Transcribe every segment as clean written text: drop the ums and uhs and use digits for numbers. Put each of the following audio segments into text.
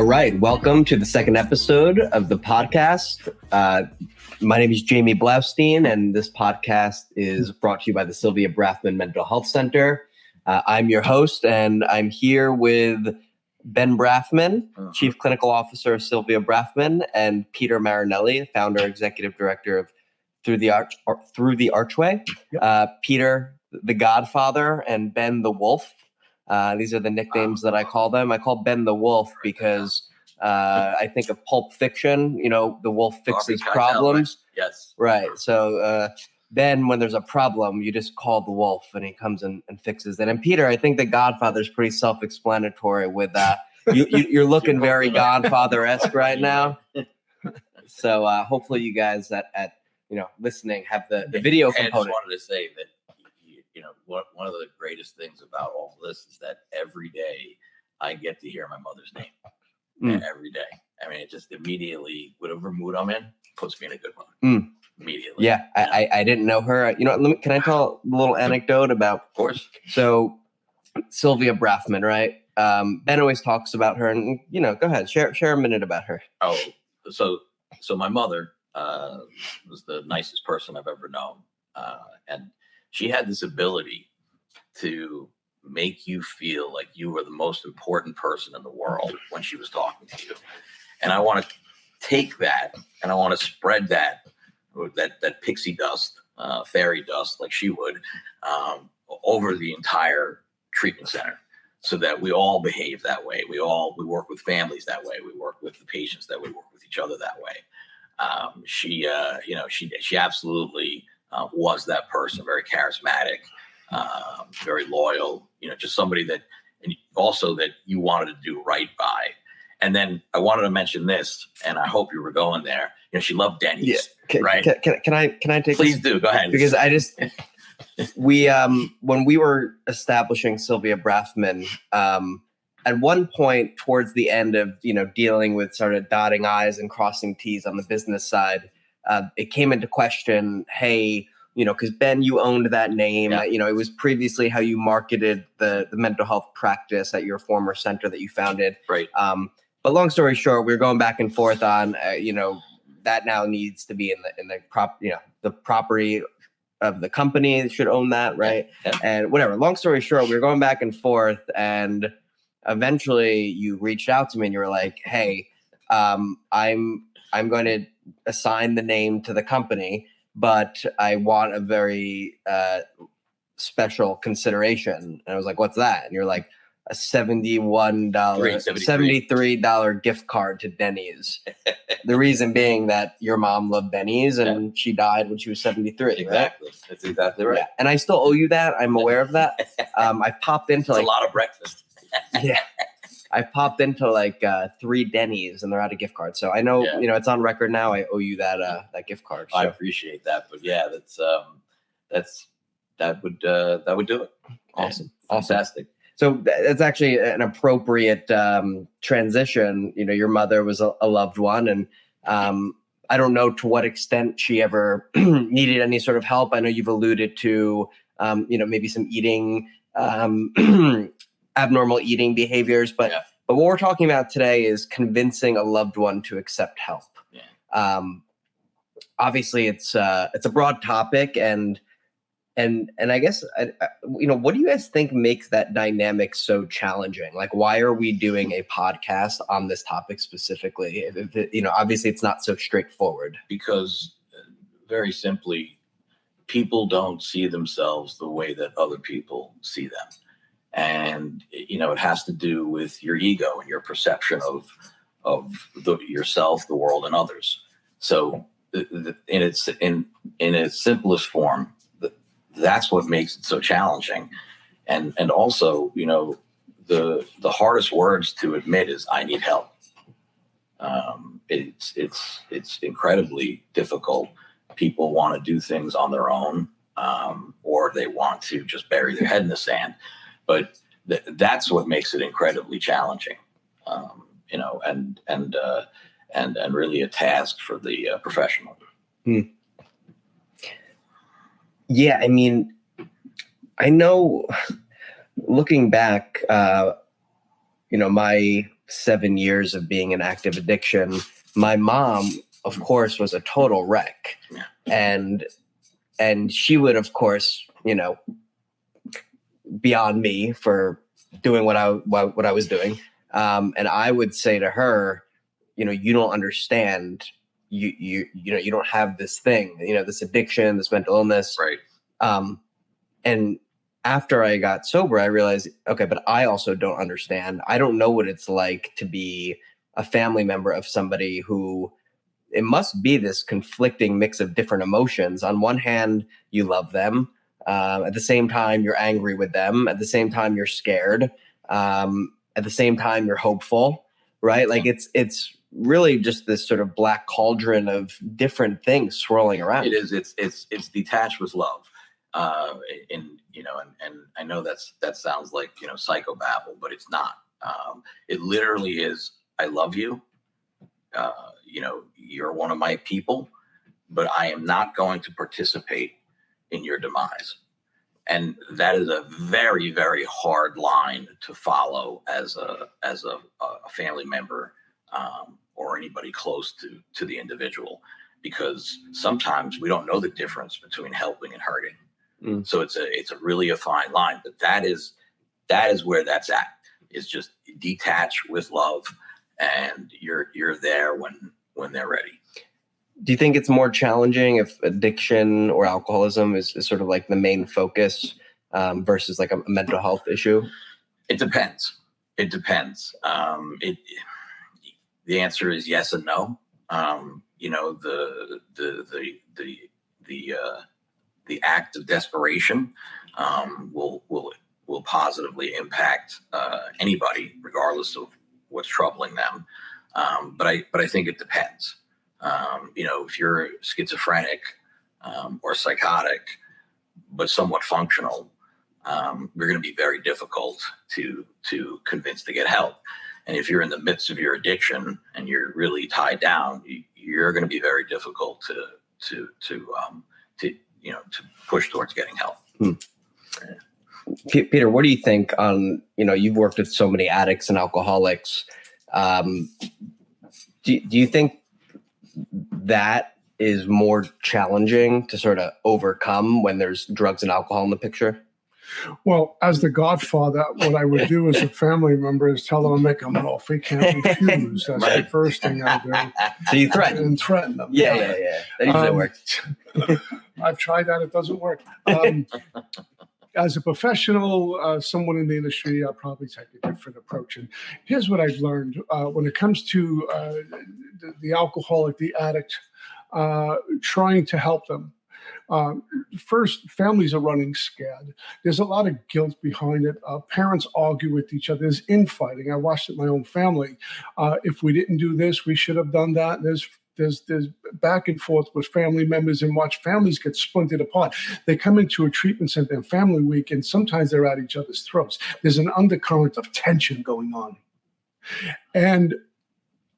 right. Welcome to the second episode of the podcast. My name is Jamie Blaustein, and this podcast is brought to you by the Sylvia Brathman Mental Health Center. I'm your host, and I'm here with Ben Brathman, Chief Clinical Officer of Sylvia Brathman, and Peter Marinelli, Founder, Executive Director of Through the Archway. Yep. Peter, the Godfather, and Ben the Wolf. These are the nicknames that I call them. I call Ben the Wolf because I think of Pulp Fiction. You know, the wolf fixes problems. Yes. Right. So Ben, when there's a problem, you just call the wolf and he comes and fixes it. And Peter, I think the Godfather is pretty self-explanatory with you're looking very Godfather-esque right now. So hopefully you guys at listening have the video component. I just wanted to say that one of the greatest things about all of this is that every day I get to hear my mother's name. Every day. I mean, it just immediately, whatever mood I'm in, puts me in a good mood. Immediately. Yeah, I didn't know her. Can I tell a little anecdote about? Of course. So Sylvia Brathman, right? Ben always talks about her, and go ahead, share a minute about her. Oh, so my mother was the nicest person I've ever known, and she had this ability to make you feel like you were the most important person in the world when she was talking to you. And I want to take that and I want to spread that pixie dust, fairy dust, like she would, over the entire treatment center, so that we all behave that way. We work with families that way. We work with the patients that way. We work with each other that way. She absolutely was that person, very charismatic, very loyal, just somebody that, and also that you wanted to do right by. And then I wanted to mention this, and I hope you were going there. She loved Denny's, right? Can I take Please do, go ahead. Because when we were establishing Sylvia Brathman, at one point towards the end of, dealing with sort of dotting I's and crossing T's on the business side, it came into question, hey, because Ben, you owned that name. Yeah. It was previously how you marketed the mental health practice at your former center that you founded. Right. But long story short, we were going back and forth on, that now needs to be in the property of the company should own that, right? Yeah. And whatever. Long story short, we were going back and forth, and eventually you reached out to me and you were like, "Hey, I'm going to assign the name to the company, but I want a very special consideration." And I was like, "What's that?" And you're like, a $73 gift card to Denny's. The reason being that your mom loved Denny's and she died when she was 73. Exactly. Right? That's exactly right. Yeah. And I still owe you that. I'm aware of that. I popped into a lot of breakfast. Yeah. I popped into 3 Denny's and they're out of gift cards. So I know, it's on record now. I owe you that gift card. So. I appreciate that. But yeah, that would do it. Awesome. Fantastic. So that's actually an appropriate transition. Your mother was a loved one, and I don't know to what extent she ever needed any sort of help. I know you've alluded to, maybe some eating, abnormal eating behaviors, but what we're talking about today is convincing a loved one to accept help. Yeah. Obviously, it's a broad topic, and I guess, what do you guys think makes that dynamic so challenging? Like, why are we doing a podcast on this topic specifically? Obviously it's not so straightforward. Because very simply, people don't see themselves the way that other people see them. And, it has to do with your ego and your perception of yourself, the world, and others. So in its simplest form, that's what makes it so challenging. And also, the hardest words to admit is I need help. It's incredibly difficult. People want to do things on their own, or they want to just bury their head in the sand. But that's what makes it incredibly challenging, and really a task for the professional. Yeah, I mean, I know looking back, my 7 years of being in active addiction, my mom, of course, was a total wreck. Yeah. And she would, of course, be on me for doing what I was doing. And I would say to her, you don't understand. You don't have this thing, this addiction, this mental illness. Right. And after I got sober, I realized, okay, but I also don't understand. I don't know what it's like to be a family member of somebody who, it must be this conflicting mix of different emotions. On one hand, you love them. At the same time, you're angry with them. At the same time, you're scared. At the same time, you're hopeful, right? Like it's really just this sort of black cauldron of different things swirling around. It is. It's detached with love. And I know that sounds like, psychobabble, but it's not. It literally is, I love you. You're one of my people, but I am not going to participate in your demise. And that is a very, very hard line to follow as a family member, or anybody close to the individual, because sometimes we don't know the difference between helping and hurting. So it's a really a fine line, but that is where that's at. It's just detach with love, and you're there when they're ready. Do you think it's more challenging if addiction or alcoholism is sort of like the main focus versus like a mental health issue? It depends. The answer is yes and no. The act of desperation will positively impact anybody, regardless of what's troubling them. But I think it depends. If you're schizophrenic or psychotic, but somewhat functional, you're going to be very difficult to convince to get help. And if you're in the midst of your addiction and you're really tied down, you're going to be very difficult to push towards getting help. Peter, what do you think on, you've worked with so many addicts and alcoholics. Do you think that is more challenging to sort of overcome when there's drugs and alcohol in the picture? Well, as the godfather, what I would do as a family member is tell them to make them an offer. He can't refuse. That's Right. the first thing I do. So you threaten? And threaten them. Yeah. That usually works. I've tried that. It doesn't work. As a professional, someone in the industry, I'll probably take a different approach. And here's what I've learned. When it comes to the alcoholic, the addict, trying to help them. First, families are running scared. There's a lot of guilt behind it. Parents argue with each other. There's infighting. I watched it in my own family. If we didn't do this, we should have done that. There's back and forth with family members, and watch families get splintered apart. They come into a treatment center and family week, and sometimes they're at each other's throats. There's an undercurrent of tension going on. And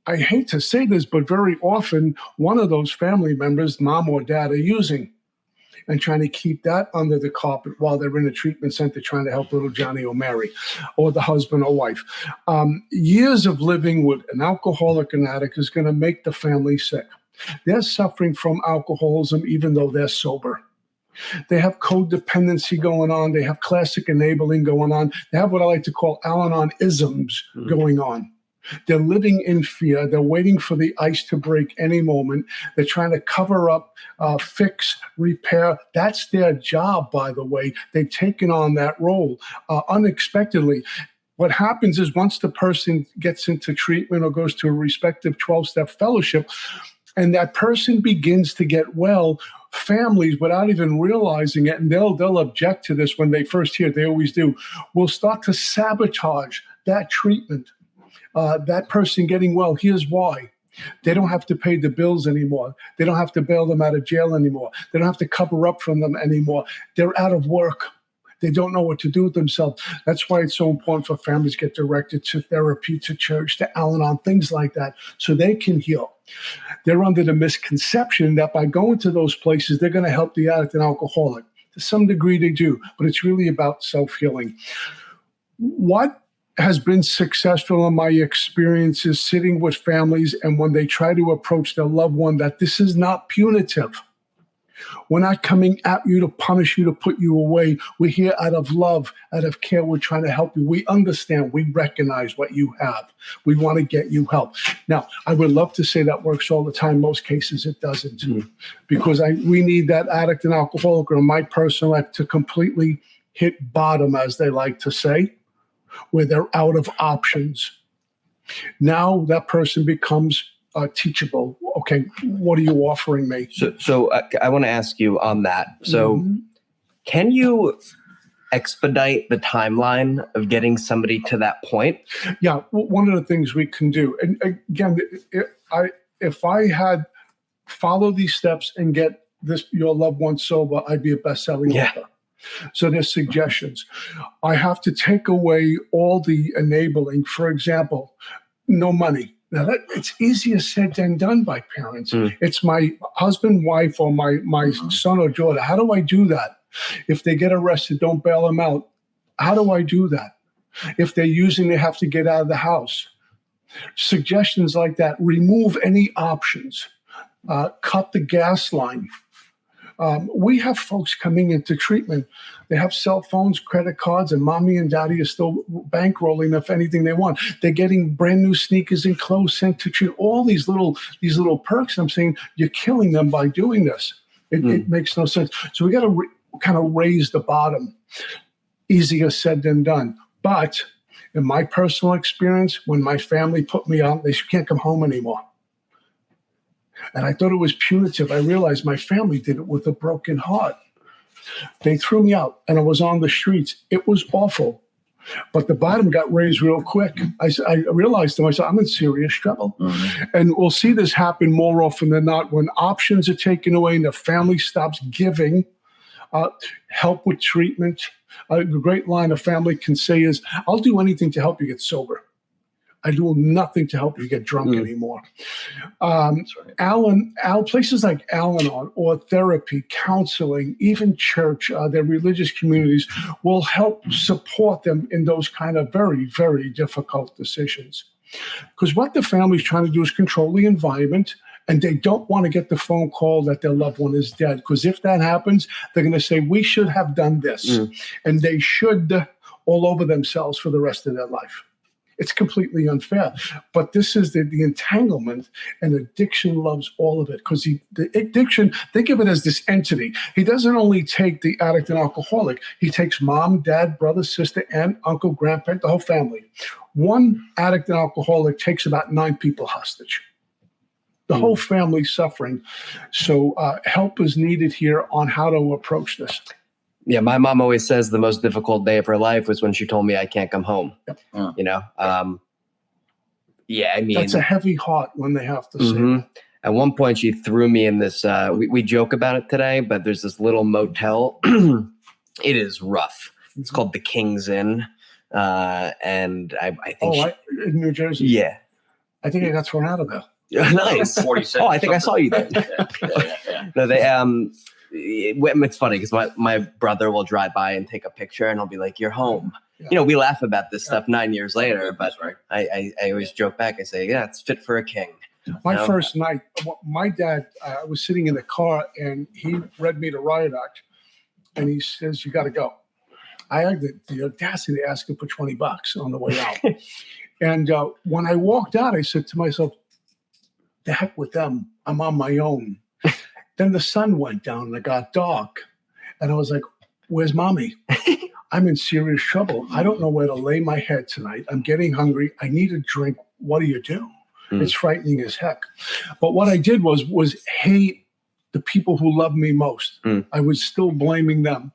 I hate to say this, but very often one of those family members, mom or dad, are using and trying to keep that under the carpet while they're in a treatment center trying to help little Johnny or Mary, or the husband or wife. Years of living with an alcoholic and addict is going to make the family sick. They're suffering from alcoholism even though they're sober. They have codependency going on. They have classic enabling going on. They have what I like to call Al-Anon-isms going on. They're living in fear. They're waiting for the ice to break any moment. They're trying to cover up, fix, repair. That's their job, by the way. They've taken on that role unexpectedly. What happens is once the person gets into treatment or goes to a respective 12-step fellowship, and that person begins to get well, families, without even realizing it, and they'll object to this when they first hear it, they always do, will start to sabotage that treatment. That person getting well. Here's why. They don't have to pay the bills anymore. They don't have to bail them out of jail anymore. They don't have to cover up from them anymore. They're out of work. They don't know what to do with themselves. That's why it's so important for families to get directed to therapy, to church, to Al-Anon, things like that, so they can heal. They're under the misconception that by going to those places, they're going to help the addict and alcoholic. To some degree, they do, but it's really about self-healing. What has been successful in my experiences sitting with families, and when they try to approach their loved one, that this is not punitive. We're not coming at you to punish you, to put you away. We're here out of love, out of care. We're trying to help you. We understand. We recognize what you have. We want to get you help. Now, I would love to say that works all the time. Most cases, it doesn't. Because we need that addict and alcoholic, or in my personal life, to completely hit bottom, as they like to say, where they're out of options. Now that person becomes teachable. Okay, what are you offering me? So I want to ask you on that. So can you expedite the timeline of getting somebody to that point? Yeah, one of the things we can do, and again, if I had followed these steps and get your loved one sober, I'd be a best-selling author. So there's suggestions. I have to take away all the enabling. For example, no money. Now, it's easier said than done by parents. It's my husband, wife, or my son or daughter. How do I do that? If they get arrested, don't bail them out. How do I do that? If they're using, they have to get out of the house. Suggestions like that. Remove any options. Cut the gas line. We have folks coming into treatment. They have cell phones, credit cards, and mommy and daddy are still bankrolling if anything they want. They're getting brand new sneakers and clothes sent to treat. All these little perks. I'm saying you're killing them by doing this. It makes no sense. So we got to kind of raise the bottom. Easier said than done. But in my personal experience, when my family put me out, they can't come home anymore. And I thought it was punitive. I realized my family did it with a broken heart. They threw me out, and I was on the streets. It was awful. But the bottom got raised real quick. I realized to myself, I'm in serious trouble. And we'll see this happen more often than not when options are taken away and the family stops giving help with treatment. A great line a family can say is, I'll do anything to help you get sober. I do nothing to help you get drunk anymore. That's right. Places like Al-Anon or therapy, counseling, even church, their religious communities will help support them in those kind of very, very difficult decisions. Because what the family's trying to do is control the environment, and they don't want to get the phone call that their loved one is dead. Because if that happens, they're going to say, we should have done this. And they should all over themselves for the rest of their life. It's completely unfair. But this is the entanglement, and addiction loves all of it. Because the addiction, think of it as this entity. He doesn't only take the addict and alcoholic. He takes mom, dad, brother, sister, aunt, uncle, grandparent, the whole family. One addict and alcoholic takes about 9 people hostage. The whole family suffering. So help is needed here on how to approach this. Yeah, my mom always says the most difficult day of her life was when she told me I can't come home. You know, yeah, I mean, that's a heavy heart when they have to say that. At one point, she threw me in this. We joke about it today, but there's this little motel. It is rough. It's called the King's Inn, and I think in New Jersey. Yeah, I think I got thrown out of there. Nice. 47. Oh, I think I saw you there. No, they it's funny because my brother will drive by and take a picture, and I'll be like, "You're home." Yeah. You know, we laugh about this stuff 9 years later, but I always joke back. I say, "Yeah, it's fit for a king." My first night, my dad was sitting in the car, and he read me the riot act, and he says, "You got to go." I had the audacity to ask him for $20 on the way out. And when I walked out, I said to myself, "The heck with them. I'm on my own." Then the sun went down and it got dark. And I was like, where's mommy? I'm in serious trouble. I don't know where to lay my head tonight. I'm getting hungry. I need a drink. What do you do? It's frightening as heck. But what I did was hate the people who love me most. I was still blaming them.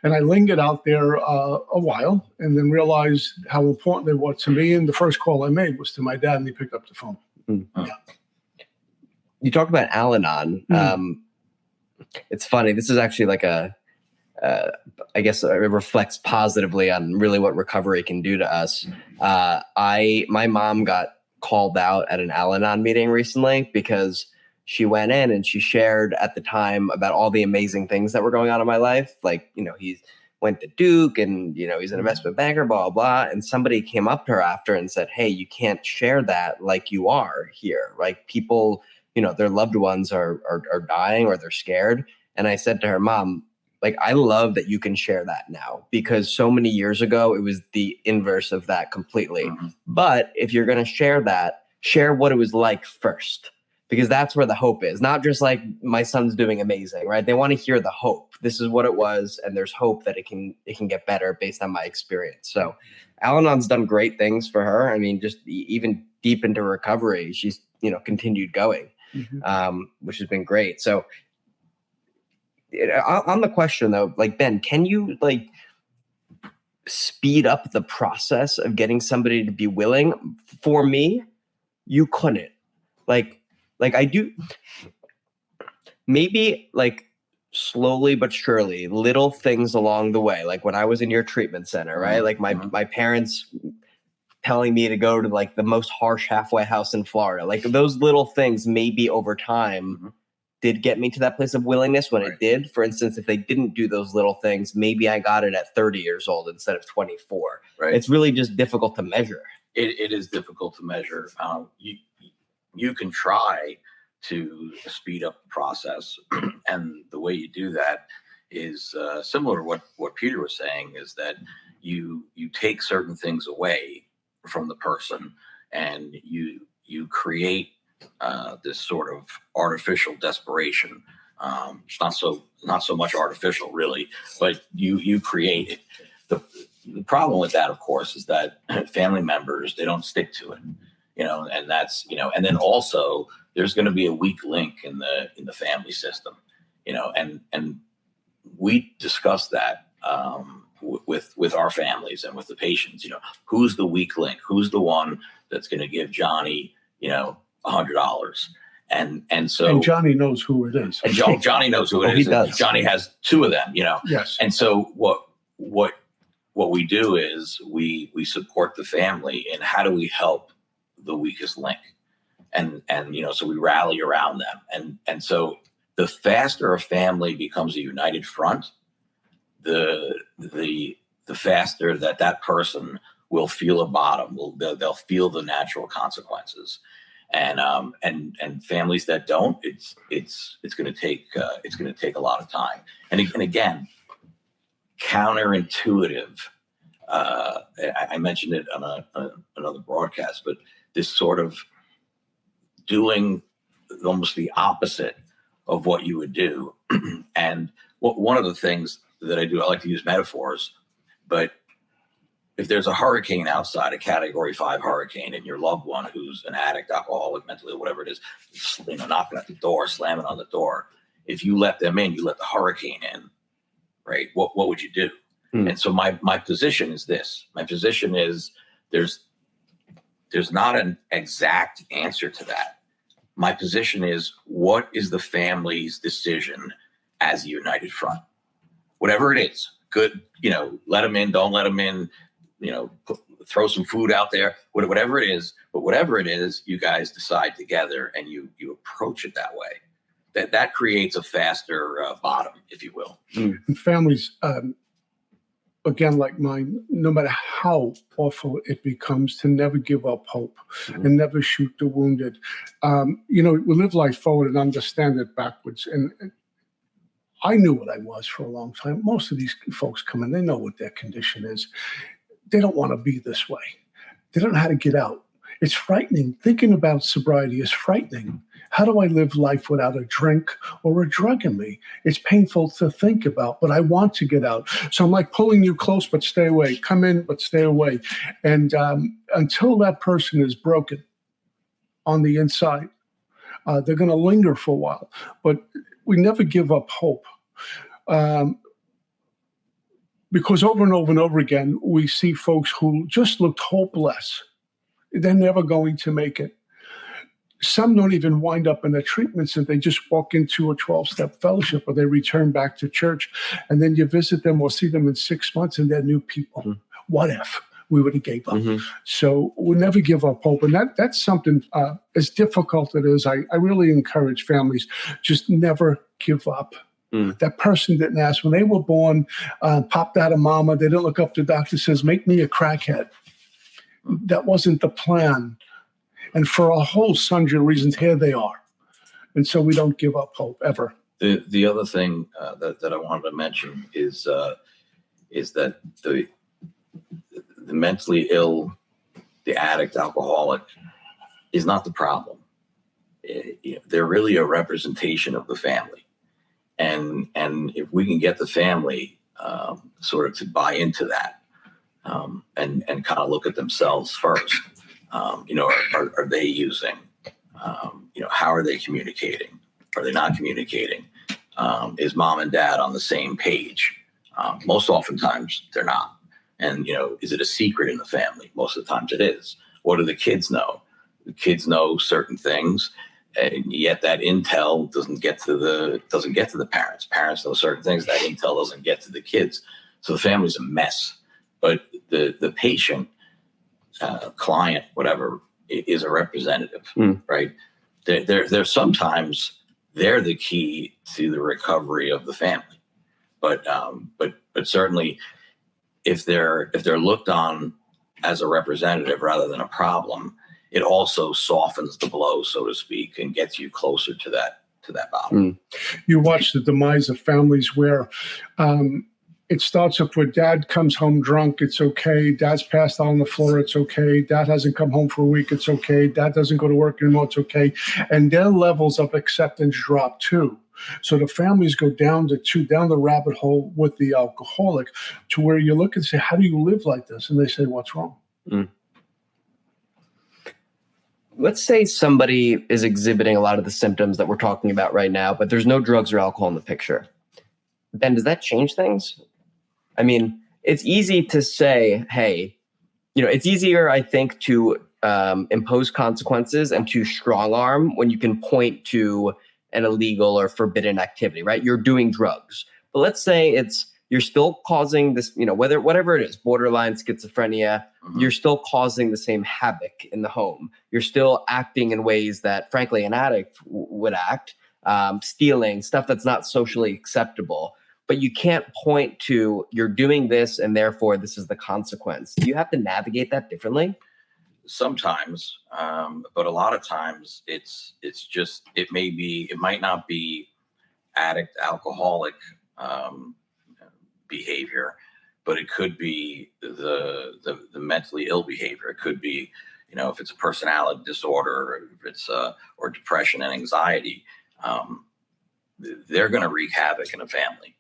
And I lingered out there a while and then realized how important they were to me. And the first call I made was to my dad, and he picked up the phone. Yeah. You talk about Al-Anon. It's funny. This is actually like I guess it reflects positively on really what recovery can do to us. My mom got called out at an Al-Anon meeting recently because she went in and she shared at the time about all the amazing things that were going on in my life. Like, you know, went to Duke and, he's an investment banker, blah, blah, blah. And somebody came up to her after and said, hey, you can't share that like you are here. Like people, their loved ones are dying or they're scared. And I said to her, Mom, like, I love that you can share that now, because so many years ago, it was the inverse of that completely. Mm-hmm. But if you're going to share that, share what it was like first, because that's where the hope is. Not just like my son's doing amazing, right? They want to hear the hope. This is what it was. And there's hope that it can get better based on my experience. So Al-Anon's done great things for her. I mean, just even deep into recovery, she's, continued going, which has been great. So on the question though, like, Ben, can you like speed up the process of getting somebody to be willing? For me, you couldn't. Like I do, maybe like slowly but surely, little things along the way. Like when I was in your treatment center, right? Like my parents telling me to go to like the most harsh halfway house in Florida. Like those little things maybe over time did get me to that place of willingness when it did. For instance, if they didn't do those little things, maybe I got it at 30 years old instead of 24. Right. It's really just difficult to measure. It is difficult to measure. You can try to speed up the process. And the way you do that is similar to what Peter was saying, is that you take certain things away from the person and you create this sort of artificial desperation. It's not so much artificial, really, but you create it. The problem with that, of course, is that family members, they don't stick to it, and that's, and then also there's going to be a weak link in the family system, and we discuss that with our families and with the patients. Who's the weak link? Who's the one that's going to give Johnny, $100? And so Johnny knows who it is. And Johnny knows who it is. He does. Johnny has two of them, Yes. And so what we do is we support the family in how do we help the weakest link, and so we rally around them, and so the faster a family becomes a united front, the faster that person will feel a bottom. They'll feel the natural consequences. And families that don't, it's going to take a lot of time. And again, counterintuitive. I mentioned it on another broadcast, but this sort of doing almost the opposite of what you would do. And one of the things that I do, I like to use metaphors, but if there's a hurricane outside, a Category 5 hurricane, and your loved one who's an addict, alcoholic, mentally, whatever it is, knocking at the door, slamming on the door, if you let them in, you let the hurricane in, right? What would you do? And so my position is this. My position is there's not an exact answer to that. My position is, what is the family's decision as a united front? Whatever it is, good, let them in, don't let them in, throw some food out there, whatever it is. But whatever it is, you guys decide together and you approach it that way. That creates a faster bottom, if you will. And families, again, like mine, no matter how awful it becomes, to never give up hope and never shoot the wounded. We live life forward and understand it backwards. And I knew what I was for a long time. Most of these folks come in, they know what their condition is. They don't want to be this way. They don't know how to get out. It's frightening. Thinking about sobriety is frightening. How do I live life without a drink or a drug in me? It's painful to think about, but I want to get out. So I'm like pulling you close, but stay away. Come in, but stay away. And until that person is broken on the inside, they're going to linger for a while. But we never give up hope. Because over and over and over again, we see folks who just looked hopeless. They're never going to make it. Some don't even wind up in a treatment center. They just walk into a 12-step fellowship, or they return back to church. And then you visit them or see them in 6 months and they're new people. Mm-hmm. What if we would have gave up? Mm-hmm. So we'll never give up hope. And that's something, as difficult it is, I really encourage families, just never give up. Mm. That person didn't ask. When they were born, popped out of mama, they didn't look up. The doctor says, make me a crackhead. That wasn't the plan. And for a whole sundry of reasons, here they are. And so we don't give up hope ever. The other thing that I wanted to mention is that the mentally ill, the addict, alcoholic, is not the problem. They're really a representation of the family, and if we can get the family sort of to buy into that, and kind of look at themselves first, are they using? How are they communicating? Are they not communicating? Is mom and dad on the same page? Most oftentimes they're not. And, is it a secret in the family? Most of the times it is. What do the kids know? The kids know certain things, and yet that intel doesn't get to the parents. Parents know certain things. That intel doesn't get to the kids. So the family's a mess. But the patient, client, whatever, is a representative, right? They're sometimes they're the key to the recovery of the family. But certainly, if they're looked on as a representative rather than a problem, it also softens the blow, so to speak, and gets you closer to that bottom. You watch the demise of families where it starts up where dad comes home drunk, it's okay. Dad's passed out on the floor, it's okay. Dad hasn't come home for a week, it's okay. Dad doesn't go to work anymore, it's okay. And their levels of acceptance drop too. So the families go down the rabbit hole with the alcoholic, to where you look and say, how do you live like this? And they say, what's wrong? Let's say somebody is exhibiting a lot of the symptoms that we're talking about right now, but there's no drugs or alcohol in the picture. Then does that change things? I mean, it's easy to say, hey, it's easier, I think, to impose consequences and to strong arm when you can point to an illegal or forbidden activity, right? You're doing drugs. But let's say you're still causing this, whatever it is, borderline schizophrenia, you're still causing the same havoc in the home. You're still acting in ways that, frankly, an addict would act, stealing, stuff that's not socially acceptable. But you can't point to you're doing this and therefore this is the consequence. Do you have to navigate that differently? Sometimes, but a lot of times it's just, it might not be addict, alcoholic behavior, but it could be the mentally ill behavior. It could be, if it's a personality disorder, if it's or depression and anxiety, they're going to wreak havoc in a family.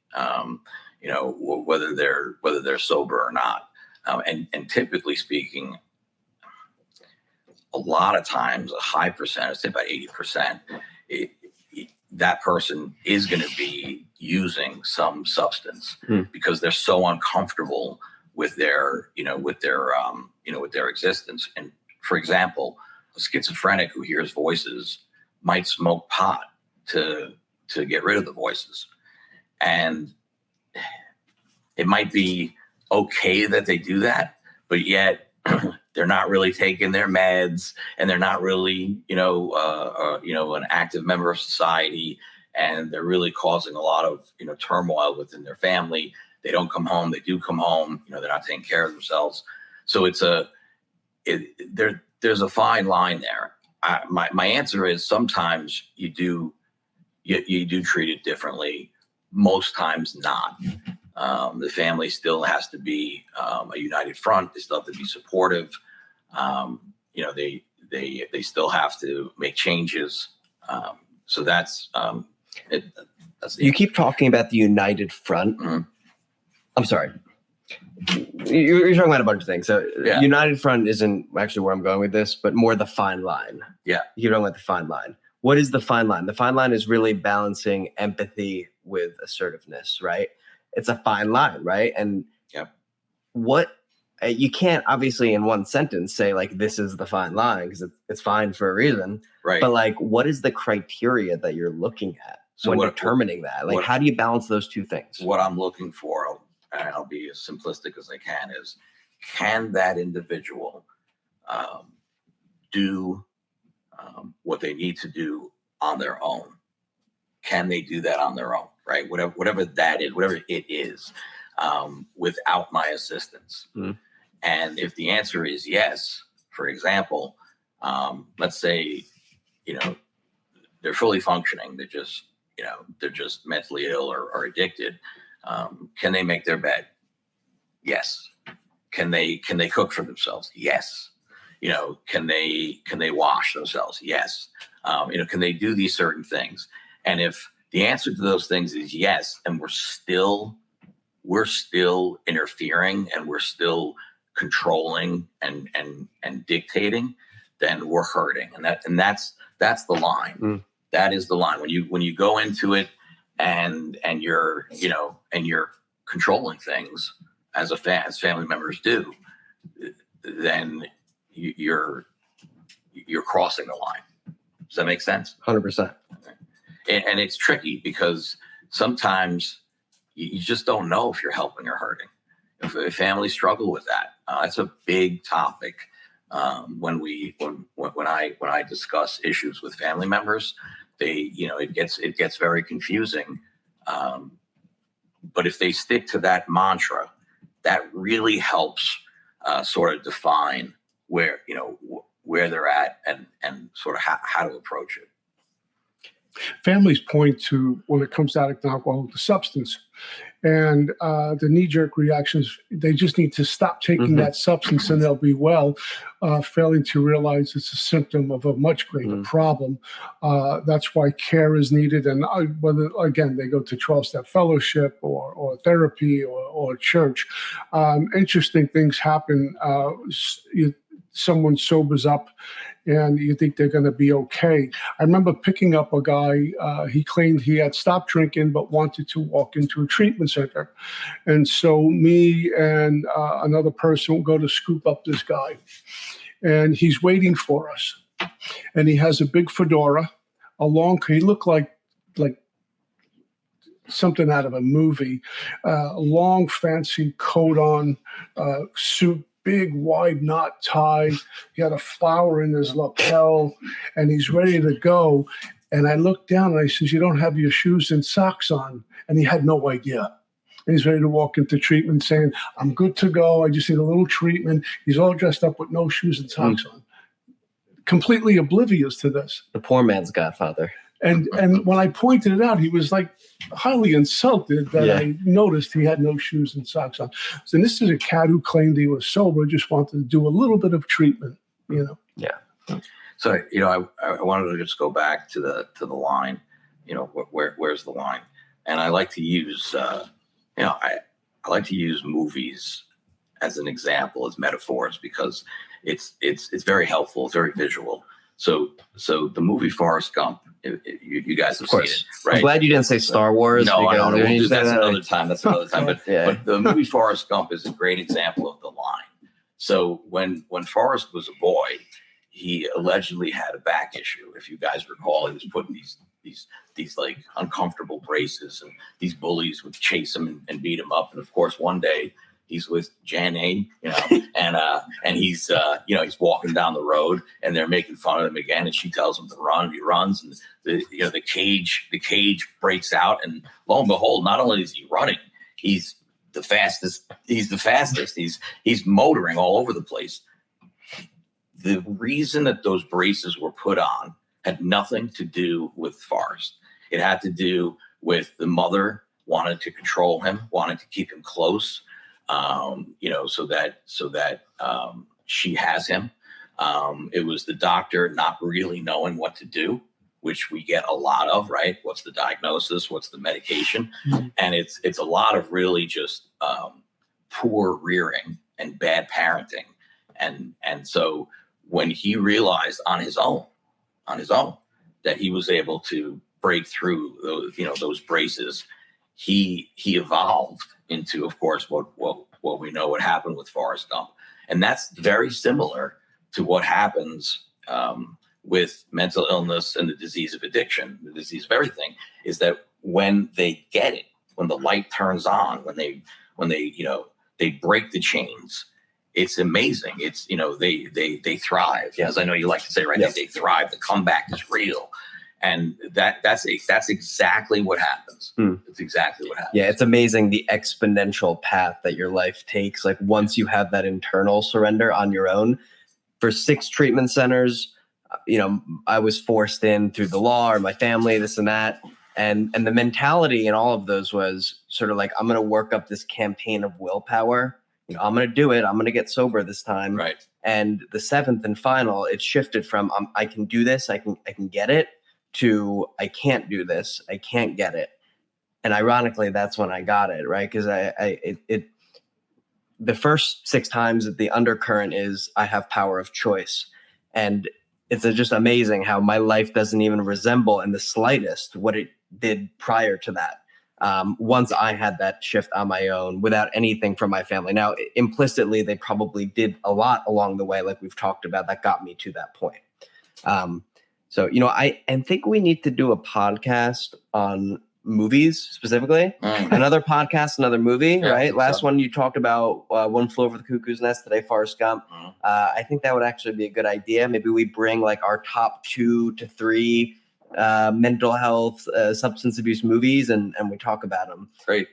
Whether they're sober or not, and typically speaking, a lot of times, a high percentage, say about 80%, that person is going to be using some substance because they're so uncomfortable with their existence. And for example, a schizophrenic who hears voices might smoke pot to get rid of the voices. And it might be okay that they do that, but yet they're not really taking their meds, and they're not really, an active member of society, and they're really causing a lot of, turmoil within their family. They don't come home. They do come home. They're not taking care of themselves. So there's a fine line there. My answer is sometimes you do treat it differently. Most times not. The family still has to be a united front. They still have to be supportive. They still have to make changes. So that's you keep talking about the united front. Mm-hmm. I'm sorry. You're talking about a bunch of things. So yeah. United front isn't actually where I'm going with this, but more the fine line. Yeah. You're talking about the fine line. What is the fine line? The fine line is really balancing empathy with assertiveness, right? It's a fine line, right? And what you can't obviously in one sentence say like this is the fine line because it's fine for a reason, right? But like, what is the criteria that you're looking at when determining that? Like, how do you balance those two things? What I'm looking for, and I'll be as simplistic as I can, is can that individual do what they need to do on their own? Can they do that on their own? right? Whatever that is, whatever it is, without my assistance. Mm. And if the answer is yes, for example, let's say, they're fully functioning. They're just mentally ill or addicted. Can they make their bed? Yes. Can they cook for themselves? Yes. Can they wash themselves? Yes. Can they do these certain things? And if the answer to those things is yes, and we're still interfering and we're still controlling and dictating, then we're hurting. And that's the line. Mm. That is the line. When you go into it and you're controlling things as family members do, then you're crossing the line. Does that make sense? 100%. And it's tricky because sometimes you just don't know if you're helping or hurting. If families struggle with that, it's a big topic. When I discuss issues with family members, it gets very confusing. But if they stick to that mantra, that really helps sort of define where they're at and sort of how to approach it. Families point to, when it comes to addict and alcohol, the substance. And the knee-jerk reactions, they just need to stop taking that substance and they'll be well, failing to realize it's a symptom of a much greater problem. That's why care is needed. And whether, again, they go to 12-step fellowship or therapy or church, interesting things happen. Someone sobers up and you think they're going to be okay. I remember picking up a guy, he claimed he had stopped drinking but wanted to walk into a treatment center. And so me and another person will go to scoop up this guy. And he's waiting for us. And he has a big fedora, he looked like something out of a movie, a long fancy coat on, suit, big wide knot tie. He had a flower in his lapel and he's ready to go. And I looked down and I says, "You don't have your shoes and socks on." And he had no idea. And he's ready to walk into treatment saying, "I'm good to go. I just need a little treatment." He's all dressed up with no shoes and socks on. Completely oblivious to this. The poor man's godfather. And when I pointed it out, he was like highly insulted that I noticed he had no shoes and socks on. So this is a cat who claimed he was sober, just wanted to do a little bit of treatment, Yeah. So, I wanted to just go back to the line, where's the line? And I like to use, I like to use movies as an example, as metaphors, because it's very helpful. It's very visual. So the movie Forrest Gump, you guys have seen it, right? I'm glad you didn't say Star Wars. No, that's another time. That's another time. But the movie Forrest Gump is a great example of the line. So when Forrest was a boy, he allegedly had a back issue. If you guys recall, he was putting these like uncomfortable braces, and these bullies would chase him and beat him up. And of course, one day he's with Janet, and he's he's walking down the road, and they're making fun of him again, and she tells him to run. He runs, and the cage breaks out, and lo and behold, not only is he running, he's the fastest. He's motoring all over the place. The reason that those braces were put on had nothing to do with Forrest. It had to do with the mother wanted to control him, wanted to keep him close. So that she has him. It was the doctor not really knowing what to do, which we get a lot of, right? What's the diagnosis? What's the medication? Mm-hmm. And it's a lot of really just poor rearing and bad parenting. And so when he realized on his own that he was able to break through those braces, he evolved into, of course, what we know what happened with Forrest Gump. And that's very similar to what happens with mental illness and the disease of addiction, the disease of everything, is that when they get it, when the light turns on, when they break the chains, it's amazing. It's, they thrive. As I know you like to say, right? Yes. They thrive. The comeback is real. And that's exactly what happens. It's exactly what happens. Yeah, it's amazing the exponential path that your life takes. Like once you have that internal surrender on your own. For 6 treatment centers, I was forced in through the law or my family, this and that. And the mentality in all of those was sort of like, I'm going to work up this campaign of willpower. I'm going to do it. I'm going to get sober this time. Right. And the 7th and final, it shifted from I can do this, I can get it, to I can't do this, I can't get it. And ironically, that's when I got it, right? Because the first 6 times the undercurrent is I have power of choice. And it's just amazing how my life doesn't even resemble in the slightest what it did prior to that. Once I had that shift on my own without anything from my family. Now, implicitly, they probably did a lot along the way, like we've talked about, that got me to that point. So, I think we need to do a podcast on movies specifically. Another podcast, another movie, Yeah, right? Last so. one you talked about One Flew Over the Cuckoo's Nest, today Forrest Gump. I think that would actually be a good idea. Maybe we bring like our top 2 to 3 mental health, substance abuse movies, and we talk about them. Great.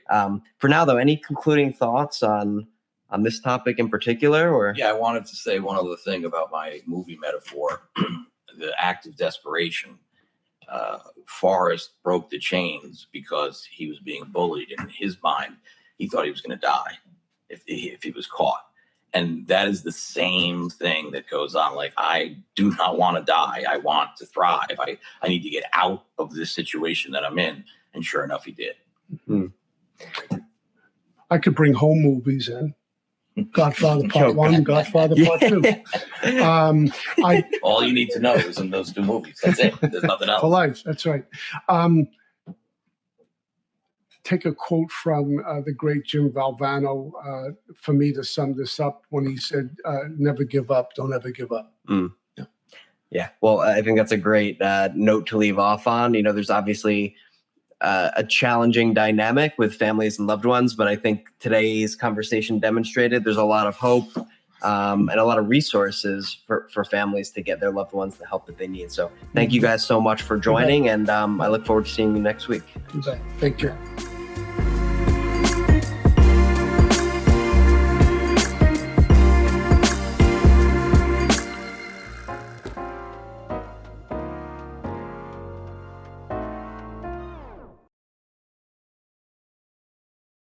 For now, though, any concluding thoughts on this topic in particular? Or Yeah, I wanted to say one other thing about my movie metaphor. The act of desperation. Forrest broke the chains because he was being bullied. In his mind, he thought he was going to die if he was caught. And that is the same thing that goes on. Like, I do not want to die. I want to thrive. I need to get out of this situation that I'm in. And sure enough, he did. I could bring home movies in. Godfather Part 1, Godfather Part 2. All you need to know is in those 2 movies. That's it. There's nothing else. For life, that's right. Take a quote from the great Jim Valvano for me to sum this up when he said, never give up, don't ever give up. Yeah, well, I think that's a great note to leave off on. There's obviously a challenging dynamic with families and loved ones, but I think today's conversation demonstrated there's a lot of hope and a lot of resources for families to get their loved ones the help that they need. So thank you guys so much for joining, and I look forward to seeing you next week. Thank you.